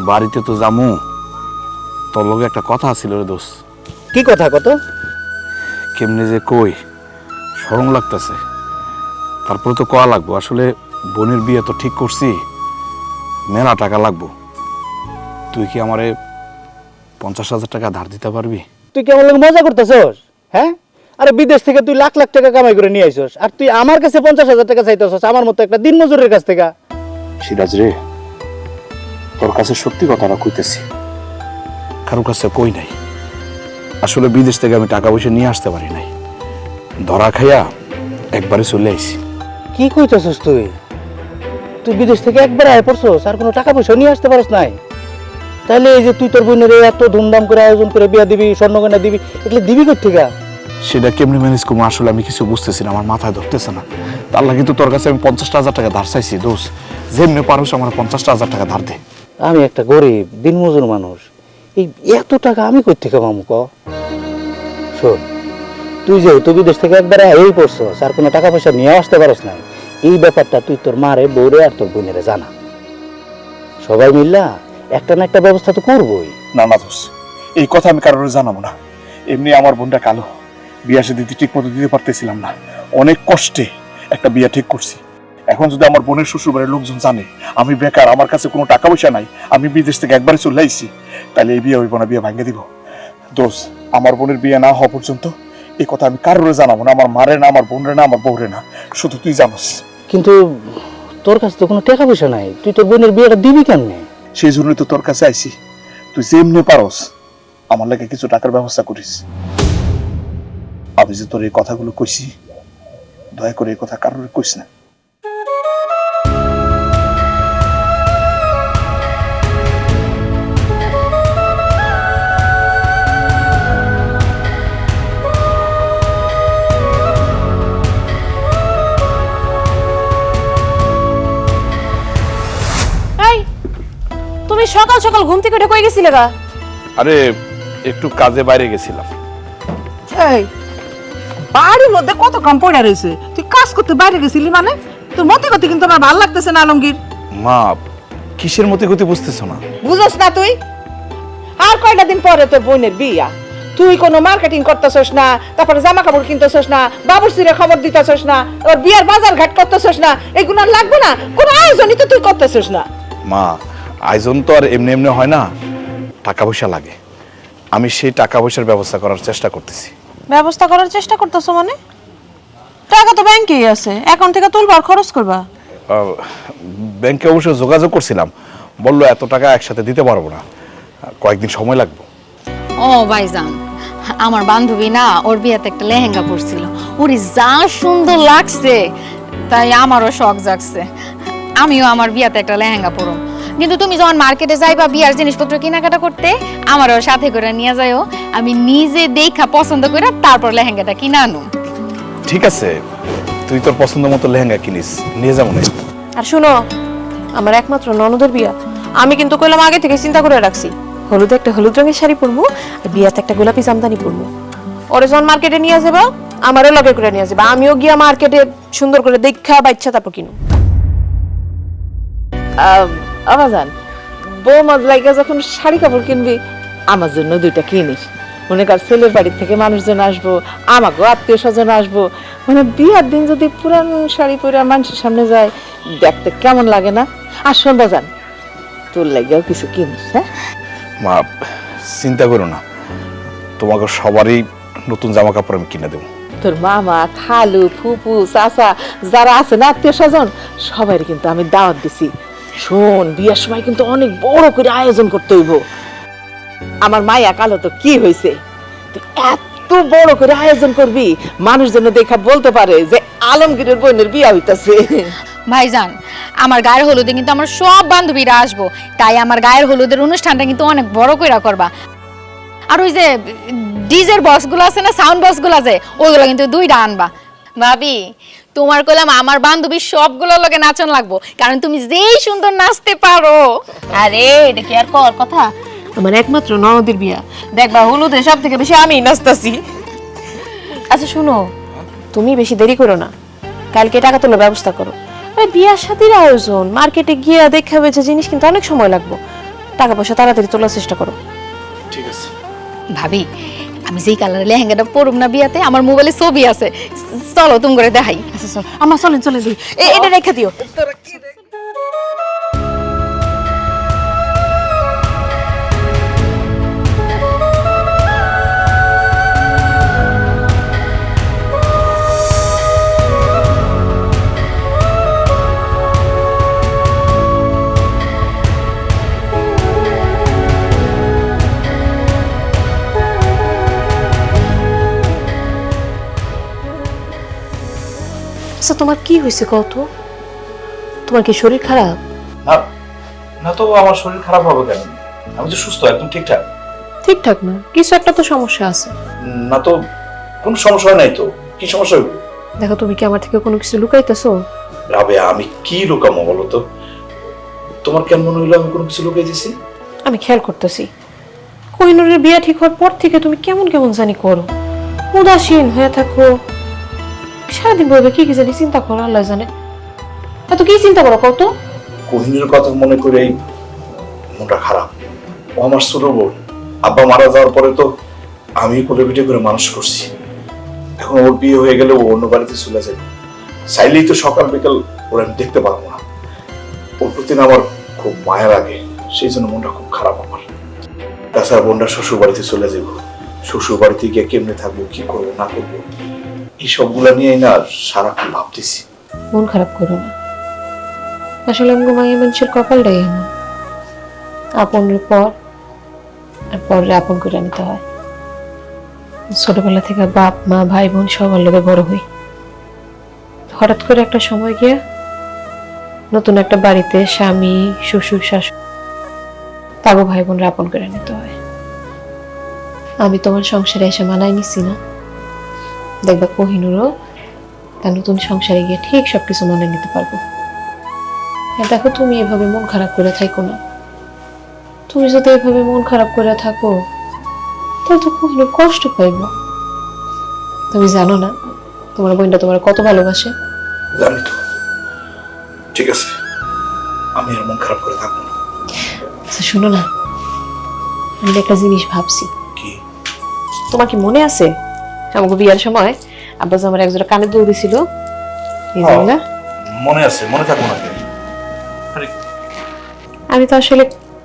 বাড়িতে তো যামু, তোর লগে একটা কথা ছিল রে দোস্ত। কি কথা কত? কেমনে যে কই, শরম লাগতেছে। তারপরে তো কয়া লাগবো, আসলে বোনের বিয়ে তো ঠিক করছি, মেলা টাকা লাগবো। তুই কি আমারে 50,000 টাকা ধার দিতে পারবি? তুই কেমন লোক মজা করতেছস? হ্যাঁ, আরে বিদেশ থেকে তুই লাখ লাখ টাকা কামাই করে নিয়ে আইছস, আর তুই আমার কাছে 50,000 টাকা চাইতেছস, আমার মতো একটা দিনমজুরের কাছ থেকে। সিরাজ রে, তোর কাছে সত্যি কথাটা কইতেছি, কারো কাছে কই নাই। আসলে বিদেশ থেকে আমি টাকা পয়সা নিয়ে আসতে পারি নাই, ধরা খাইয়া একবারে চলে আইছি। কি কইতেছস তুই? তুই বিদেশ থেকে একবার আয় পড়ছস, আর কোনো টাকা পয়সা নিয়ে আসতে পারস নাই? তাহলে এই যে তুই তোর বোনের এত ধুমধাম করে আয়োজন করে বিয়া দিবি, স্বর্ণগয়না দিবি, এগুলো দিবি কই থেকে? সেটা কেমনি ম্যানেজ করবো আসলে আমি কিছু বুঝতেছি না, আমার মাথায় ধরতেছে না। তার লাগে কিন্তু তোর কাছে আমি 50,000 টাকা ধার চাইছি দোষ। যেমনি পারোস আমার 50,000 টাকা ধার দে। আমি একটা গরিব দিনমজুর মানুষ, এই এত টাকা আমি কই থেকে পাবো ক? শোন, তুই যেহেতু বিদেশ থেকে একবারে এই পড়ছস, আর কোনো টাকা পয়সা নিয়ে আসতে পারস নাই, এই ব্যাপারটা তুই তোর মারে, বউরে আর তোর বোনেরে জানা। সবাই মিল্লা একটা না একটা ব্যবস্থা তো করবোই। না না দোষ, এই কথা আমি কারোর জানাবো না। এমনি আমার বোনটা কালো, বিয়া সে দিতে ঠিক মতো দিতে পারতেছিলাম না, অনেক কষ্টে একটা বিয়া ঠিক করছি। এখন যদি আমার বোনের শ্বশুর বাড়ির লোকজন জানে আমি বেকার, আমার কাছে কোনো টাকা পয়সা নাই, আমি বিদেশ থেকে একবারে চলে আইছি, তাহলে এই বিয়ে হইব না, বিয়ে ভাঙে দিব। দোষ, আমার বোনের বিয়ে না হওয়া পর্যন্ত এই কথা আমি কারোর জানাবো না, আমার মারে না, আমার বোনরে না, আমার বউরে না, শুধু তুই জানোস। কিন্তু তোর কাছে তো কোনো টাকা পয়সা নাই, তুই তোর বোনের বিয়েটা দিবি কেমনে? সেই জন্যই তো তোর কাছে আইছি, তুই যেমনি পারস আমার লাগে কিছু টাকার ব্যবস্থা করিস। আমি যে তোর এই কথাগুলো কইছি, দয়া করে এই কথা কারোর কইস না। তুমি সকাল সকাল ঘুম থেকে উঠে কই গেছিলে গা? আরে একটু কাজে বাইরে গেছিলাম। এই বাড়ির মধ্যে কত কাম পড়ে রয়েছে, তুই কাজ করতে বাইরে গেছিলি মানে? তোর মতে গতি কিন্তু আমার ভালো লাগতেছে না আলমগীর। মা, কিসের মতে গতি বুঝতেছ না? বুঝছ না তুই? আর কয়টা দিন পরে তোর বোনের বিয়া, তুই কোনো মার্কেটিং করতেছস না, তারপরে জামা কাপড় কিনতেছস না, বাবুর্চিরে খবর দিতেছস না, ওর বিয়ার বাজার ঘাট করতেছস না, এগুলো আর লাগবে না? কোনো আয়োজনই তো তুই করতেছস না। মা, আয়োজন তো আর এমনি এমনি হয় না, টাকা পয়সা লাগে। আমি সেই টাকা পয়সার ব্যবস্থা করার চেষ্টা করতেছি। ব্যবস্থা করার চেষ্টা করতেছো মানে? টাকা তো ব্যাংকেই আছে, অ্যাকাউন্ট থেকে তুলবা আর খরচ করবা। ব্যাংকে অবশ্য যোগাযোগ করছিলাম, বললো এত টাকা একসাথে দিতে পারবো না, কয়েকদিন সময় লাগবে। ও ভাইজান, আমার বান্ধবী না ওর বিয়েতে একটা লেহেঙ্গা পরছিল, ওর যা সুন্দর লাগছে, তাই আমারও শখ জাগছে, আমিও আমার বিয়েতে একটা লেহেঙ্গা পরব। কিন্তু তুমি যখন মার্কেটে যাইবা বিয়ার জিনিসপত্র কেনাকাটা করতে, আমারও সাথে করে নিয়ে যাইও, আমি নিজে দেখা পছন্দ করে তারপর লেহেঙ্গাটা কিনে আনো। ঠিক আছে, তুই তোর পছন্দ মতো লেহেঙ্গা কিনিস, নিয়ে যাবো না। আর শুনো, আমার একমাত্র ননদের বিয়া, আমি কিন্তু কইলাম আগে থেকে চিন্তা করে রাখছি, হলুদে একটা হলুদ রঙের শাড়ি পরবো, আর বিয়াতে একটা গোলাপি জামদানি পরবো। ওরে যখন মার্কেটে নিয়ে যাবো, আমারও লগে করে নিয়ে যাবো, আমিও গিয়া মার্কেটে সুন্দর করে দেখা বাচ্চা তারপর কিনো। আবাজান, বৌমার লাইগা যখন শাড়ি কাপড় কিনবি, আমার জন্য দুইটা কিনিস। মনে কর ছেলের বাড়ির থেকে মানুষজন আসবো, আমাকেও আত্মীয় স্বজন আসবো, মানে বিয়ার দিন যদি পুরান শাড়ি পরে মানুষের সামনে যায়, দেখতে কেমন লাগে না? আর শোন বাজান, তোর লাইগাও কিছু কিনিস। হ্যাঁ মা, চিন্তা করো না, তোমাকে সবারই নতুন জামা কাপড় আমি কিনে দেবো। তোর মামা, খালু, ফুপু, চাচা যারা আছে না আত্মীয় স্বজন, সবাই কিন্তু আমি দাওয়াত দিছি। শোন, বিয়ার সময় কিন্তু অনেক বড় করে আয়োজন করতে হইব। আমার মায়া কালো তো কি হয়েছে, তুই এত বড় করে আয়োজন করবি, মানুষ যেন দেখা বলতে পারে যে আলমগীরের বোনের বিয়া হইতাছে। ভাইজান, আমার গায়ের হলুদে কিন্তু আমার সব বান্ধবীরা আসবো, তাই আমার গায়ের হলুদের অনুষ্ঠানটা কিন্তু অনেক বড় কইরা করবা। আর ওই যে ডিজের বক্সগুলো আছে না, সাউন্ড বক্সগুলো আছে, ওইগুলো কিন্তু দুইটা আনবা। ভাবি, তোমার কইলাম আমার বান্ধবী সবগুলোর লগে নাচন লাগবো, কারণ তুমি যেই সুন্দর নাচতে পারো। আরে এটা কি আর কর কথা, আমার একমাত্র ননদের বিয়া, দেখবা হলুদে সব থেকে বেশি আমিই নাচতাছি। আচ্ছা শুনো, তুমি বেশি দেরি করো না, কালকে টাকা তোলার ব্যবস্থা করো। বিয়ার শাদীর আয়োজন, মার্কেটে গিয়ে দেখা হয়েছে জিনিস কিন্তু অনেক সময় লাগবে। টাকা পয়সা তাড়াতাড়ি তোলার চেষ্টা করো। ঠিক আছে। ভাবি আমি যেই কালারের লেহেঙ্গাটা পরুম না বিয়াতে আমার মোবাইলে ছবি আছে, চলো তুমি করে দেখাই। আচ্ছা চল, আমরা চলেন চলে যাই, এটা রেখে দিও। আচ্ছা তোমার কি হয়েছে কত? তোমার কি শরীর খারাপ? না না, তো আমার শরীর খারাপ হবে কেন? আমি তো সুস্থ, একদম ঠিকঠাক। ঠিকঠাক না, কিছু একটা তো সমস্যা আছে। না তো, কোনো সমস্যা হয় নাই তো। কি সমস্যা হইব? দেখো তুমি কি আমার থেকে কোনো কিছু লুকাইতেছো? রাবেয়া, আমি কি লুকামো বলো তো? তোমার কেন মনে হইলো আমি কোনো কিছু লুকাই দিছি? আমি খেয়াল করতেছি কোহিনুরের বিয়ে ঠিক হওয়ার পর থেকে তুমি কেমন কেমন জানি করো, উদাসীন হয়ে থাকো, সারাদিন বলবে কি কি জানি চিন্তা করো, আল্লাহ জানে। এত কি চিন্তা করো কত? কোহিনুরের কথা মনে করে এই মনটা খারাপ। ও আমার ছোট বোন, আব্বা মারা যাওয়ার পরে তো আমি কোলে পিঠে করে মানুষ করছি। এখন ওর বিয়ে হয়ে গেলে ও অন্য বাড়িতে চলে যাবে, চাইলেই তো সকাল বিকাল ওর আমি দেখতে পারবো না। ওর প্রতি না আমার খুব মায়া লাগে, সেই জন্য মনটা খুব খারাপ আমার। তাছাড়া বোনটা শ্বশুর বাড়িতে চলে যাবো, শ্বশুর বাড়িতে গিয়ে কেমনে থাকবো, কি করবো না করবো, এই সবগুলা নিয়েই না সারাক্ষণ ভাবতেছি। মন খারাপ করো না, আসলে আমগো মায়ের মানুষের কপালটাই এমন, আপনের পর আর পরে আপন করে নিতে হয়। ছোটবেলা থেকে বাপ মা ভাই বোন সবার লোকে বড় হই, হঠাৎ করে একটা সময় গিয়ে নতুন একটা বাড়িতে স্বামী শ্বশুর শাশুড়ি তাগো ভাই বোন আপন করে নিতে হয়। আমি তোমার সংসারে এসে মানায় নিছি না, দেখবা কোহিনুরও তার নতুন সংসারে গিয়ে ঠিক সবকিছু মানিয়ে নিতে পারবো। আর দেখো তুমি এভাবে মন খারাপ করে থাকো না, তুমি যদি এভাবে মন খারাপ করে থাকো তাহলে তো কোহিনুর কষ্ট পাইব। তুমি জানো না তোমার বোনটা তোমার কত ভালোবাসে। জানি তো। ঠিক আছে, আমি আর মন খারাপ করে থাকবো না। আচ্ছা শোনো না, আমি একটা জিনিস ভাবছি। কি? তোমার কি মনে আছে আমাকে বিয়ার সময় আব্বা যে আমার একজোড়া কানে দুল দিছিল, এই হ্যাঁ। জায়গা? মনে আছে, মনে থাকবো না কেন? আরে আমি তো আসলে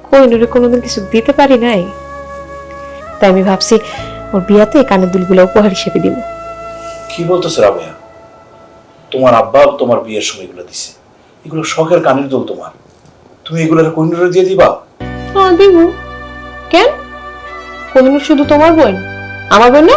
কোহিনুরে কোনোদিন কিছু দিতে পারি নাই, তাই আমি ভাবছি ওর বিয়াতে কানের দুলগুলো উপহার হিসেবে দিব। কি বলতেছে রাবেয়া? তোমার আব্বা তোমার বিয়ের সময় এগুলো দিছে, এগুলো শখের কানের দুল তোমার, তুমি এগুলো কোহিনুরে দিয়ে দিবা? হ্যাঁ দিব। কেন? কোহিনুর শুধু তোমার বোন, আমার বোন না?